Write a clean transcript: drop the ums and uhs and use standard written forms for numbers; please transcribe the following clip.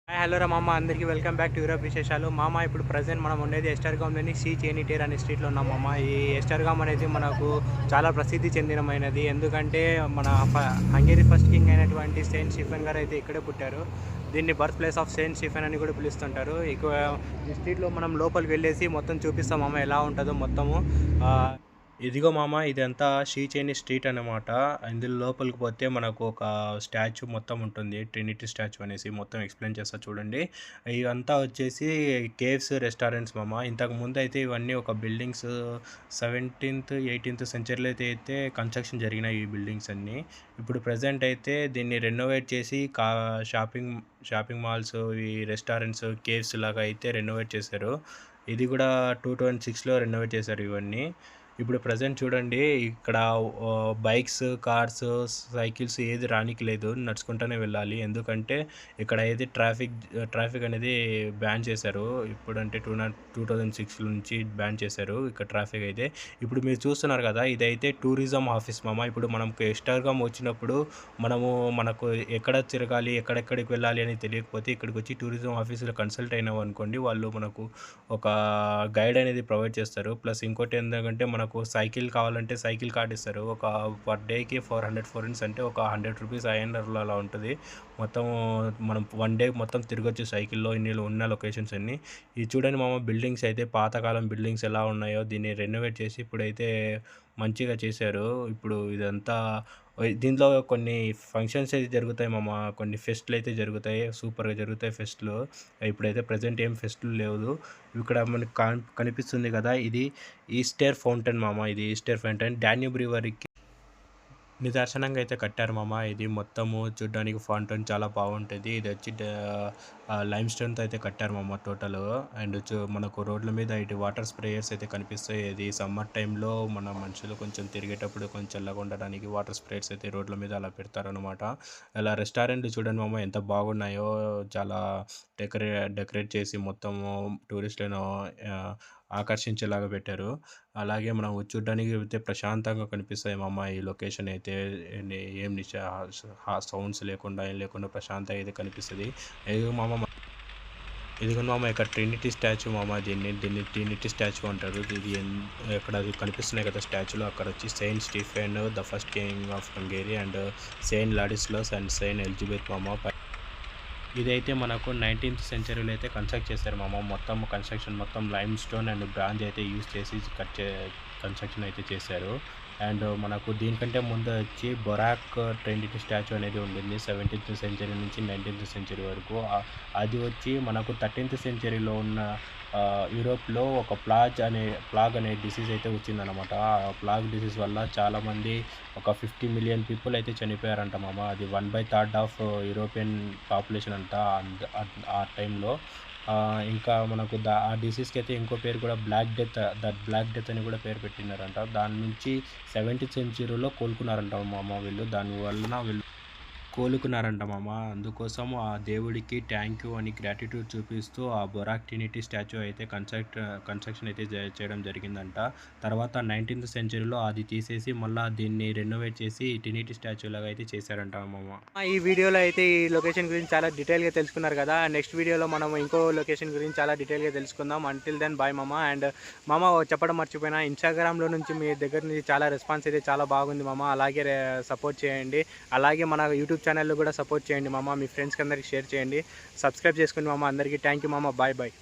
Hi hello రా మామ, అందరికీ వెల్కమ్ బ్యాక్ టు యూరోప్ విశేషాలు. మామ ఇప్పుడు ప్రజెంట్ మనం ఉండేది ఎస్టర్గామ్లోని సి చేనిటేర్ అనే స్ట్రీట్లో ఉన్నాం మామ. ఈ ఎస్టర్గామ్ అనేది మనకు చాలా ప్రసిద్ధి చెందినమైనది. ఎందుకంటే మన హంగేరీ ఫస్ట్ కింగ్ అయినటువంటి సెయింట్ స్టీఫెన్ గారు అయితే ఇక్కడే పుట్టారు. దీన్ని birth place of Saint Stephen అని కూడా పిలుస్తుంటారు. ఇక ఈ స్ట్రీట్లో మనం లోపలికి వెళ్ళేసి మొత్తం చూపిస్తాం మామ, ఎలా ఉంటుందో మొత్తము. ఇదిగో మామ, ఇదంతా షీచేని స్ట్రీట్ అనమాట. ఇందులో లోపలికి పోతే మనకు ఒక స్టాచ్యూ మొత్తం ఉంటుంది, ట్రినిటీ స్టాచ్యూ అనేసి. మొత్తం ఎక్స్ప్లెయిన్ చేస్తా చూడండి. ఇవంతా వచ్చేసి కేవ్స్, రెస్టారెంట్స్ మామ. ఇంతకు ముందు అయితే ఇవన్నీ ఒక బిల్డింగ్స్ 17th 18th సెంచరీలో అయితే కన్స్ట్రక్షన్ జరిగినాయి ఈ బిల్డింగ్స్ అన్నీ. ఇప్పుడు ప్రజెంట్ అయితే దీన్ని రెనోవేట్ చేసి షాపింగ్ మాల్స్, ఈ రెస్టారెంట్స్, కేవ్స్ లాగా అయితే రెనోవేట్ చేశారు. ఇది కూడా 2006లో రెనోవేట్ చేశారు ఇవన్నీ. ఇప్పుడు ప్రజెంట్ చూడండి, ఇక్కడ బైక్స్, కార్స్, సైకిల్స్ ఏది రానికి లేదు, నడుచుకుంటూనే వెళ్ళాలి. ఎందుకంటే ఇక్కడ అయితే ట్రాఫిక్ అనేది బ్యాన్ చేశారు. ఇప్పుడంటే 2006 నుంచి బ్యాన్ చేశారు ఇక్కడ ట్రాఫిక్ అయితే. ఇప్పుడు మీరు చూస్తున్నారు కదా, ఇదైతే టూరిజం ఆఫీస్ మామ. ఇప్పుడు మనకు ఎస్టర్గామ్ వచ్చినప్పుడు మనకు ఎక్కడ తిరగాలి, ఎక్కడెక్కడికి వెళ్ళాలి అని తెలియకపోతే ఇక్కడికి వచ్చి టూరిజం ఆఫీసులో కన్సల్ట్ అయినాం అనుకోండి, వాళ్ళు మనకు ఒక గైడ్ అనేది ప్రొవైడ్ చేస్తారు. ప్లస్ ఇంకోటి ఏంటంటే, మనకు సైకిల్ కావాలంటే సైకిల్ కార్డ్ ఇస్తారు. ఒక పర్ డేకి 400 ఫోరెన్స్ అంటే ఒక 100 రూపీస్ ఐఎన్ఆర్లో అలా ఉంటుంది. మొత్తం మనం 1 డే మొత్తం తిరగచ్చు సైకిల్లో ఇన్ని ఉన్న లొకేషన్స్ అన్నీ. ఇది చూడండి మామ, బిల్డింగ్స్ అయితే పాతకాలం బిల్డింగ్స్ ఎలా ఉన్నాయో దీన్ని రెనోవేట్ చేసి ఇప్పుడైతే మంచిగా చేశారు. ఇప్పుడు ఇదంతా దీంట్లో కొన్ని ఫంక్షన్స్ అయితే జరుగుతాయి మామ, కొన్ని ఫెస్ట్లు అయితే జరుగుతాయి, సూపర్గా జరుగుతాయి ఫెస్ట్లు. ఇప్పుడైతే ప్రజెంట్ ఏం ఫెస్ట్లు లేవు. ఇక్కడ మనకు కనిపిస్తుంది కదా, ఇది ఈస్టర్ ఫౌంటైన్ మామ. ఇది ఈస్టర్ ఫౌంటైన్ డాన్యూబ్ రివర్కి నిదర్శనంగా అయితే కట్టారు మామ. ఇది మొత్తము చూడ్డానికి ఫౌంటైన్ చాలా బాగుంటుంది. ఇది వచ్చి లైమ్ స్టోన్తో అయితే కట్టారు మామ టోటల్. అండ్ మనకు రోడ్ల మీద ఇటు వాటర్ స్ప్రేయర్స్ అయితే కనిపిస్తాయి. ఇది సమ్మర్ టైంలో మన మనుషులు కొంచెం తిరిగేటప్పుడు కొంచెం చల్లగా ఉండడానికి వాటర్ స్ప్రేయర్స్ అయితే రోడ్ల మీద అలా పెడతారనమాట. అలా రెస్టారెంట్లు చూడండి మామ, ఎంత బాగున్నాయో. చాలా డెకరేట్ చేసి మొత్తము టూరిస్టులను ఆకర్షించేలాగా పెట్టారు. అలాగే మనం చూడ్డానికి అయితే ప్రశాంతంగా కనిపిస్తాయి మామ. ఈ లొకేషన్ అయితే ఏం సౌండ్స్ లేకుండా ఏం లేకుండా ప్రశాంతంగా అయితే కనిపిస్తుంది. ఇదిగో మామ, ఇక్కడ ట్రినిటీ స్టాచ్యూ మామ. దీన్ని ట్రినిటీ స్టాచ్యూ అంటారు. ఇది ఇక్కడ కనిపిస్తున్నాయి కదా స్టాచ్యూలో, అక్కడ వచ్చి saint Stephen the first king of Hungary and saint Ladislaus and saint Elizabeth మామ. ఇదైతే మనకు 19th సెంచరీలో అయితే కన్స్ట్రక్ట్ చేశారు మామ. మొత్తం కన్స్ట్రక్షన్ మొత్తం లైమ్ స్టోన్ అండ్ బ్రాంజ్ అయితే యూజ్ చేసి కన్స్ట్రక్షన్ అయితే చేశారు. అండ్ మనకు దీనికంటే ముందు వచ్చి బొరాక్ ట్రినిటీ స్టాచ్యూ అనేది ఉండింది 17th సెంచరీ నుంచి 19th సెంచరీ వరకు. అది వచ్చి మనకు 13th సెంచరీలో ఉన్న యూరోప్లో ఒక ప్లాగ్ అనే డిసీజ్ అయితే వచ్చిందనమాట. ఆ ప్లాగ్ డిసీజ్ వల్ల చాలామంది, ఒక 50 మిలియన్ పీపుల్ అయితే చనిపోయారంట మామ. అది 1/3 ఆఫ్ యూరోపియన్ పాపులేషన్ అంట ఆ టైంలో. ఇంకా మనకు ఆ డిసీజ్కి అయితే ఇంకో పేరు కూడా బ్లాక్ డెత్ అని కూడా పేరు పెట్టినారంట. దాని నుంచి 17th సెంచరీలో కోలుకున్నారంట మామ వీళ్ళు. దానివలన వీళ్ళు కోలుకున్నారంట మామ. అందుకోసం ఆ దేవుడికి థ్యాంక్ యూ అని గ్రాటిట్యూడ్ చూపిస్తూ ఆ బొరాక్ ట్రినిటీ స్టాచ్యూ అయితే కన్స్ట్రక్షన్ అయితే చేయడం జరిగిందంట. తర్వాత 19th సెంచరీలో అది తీసేసి మళ్ళీ దీన్ని రెనోవేట్ చేసి ట్రినిటీ స్టాచ్యూ లాగా అయితే చేశారంట మామ. ఈ వీడియోలో అయితే ఈ లొకేషన్ గురించి చాలా డీటెయిల్గా తెలుసుకున్నారు కదా. నెక్స్ట్ వీడియోలో మనం ఇంకో లొకేషన్ గురించి చాలా డీటెయిల్గా తెలుసుకుందాం. అంటిల్ దెన్ బాయ్ మామ. అండ్ మామ, చెప్పడం మర్చిపోయినా, ఇన్స్టాగ్రామ్లో నుంచి మీ దగ్గర నుంచి చాలా రెస్పాన్స్ అయితే చాలా బాగుంది మామ. అలాగే సపోర్ట్ చేయండి. అలాగే మన యూట్యూబ్ ఛానల్లో కూడా సపోర్ట్ చేయండి మామ. మీ ఫ్రెండ్స్కి అందరికీ షేర్ చేయండి. సబ్స్క్రైబ్ చేసుకోండి మామ. అందరికీ థ్యాంక్ యూ మామ. Bye bye.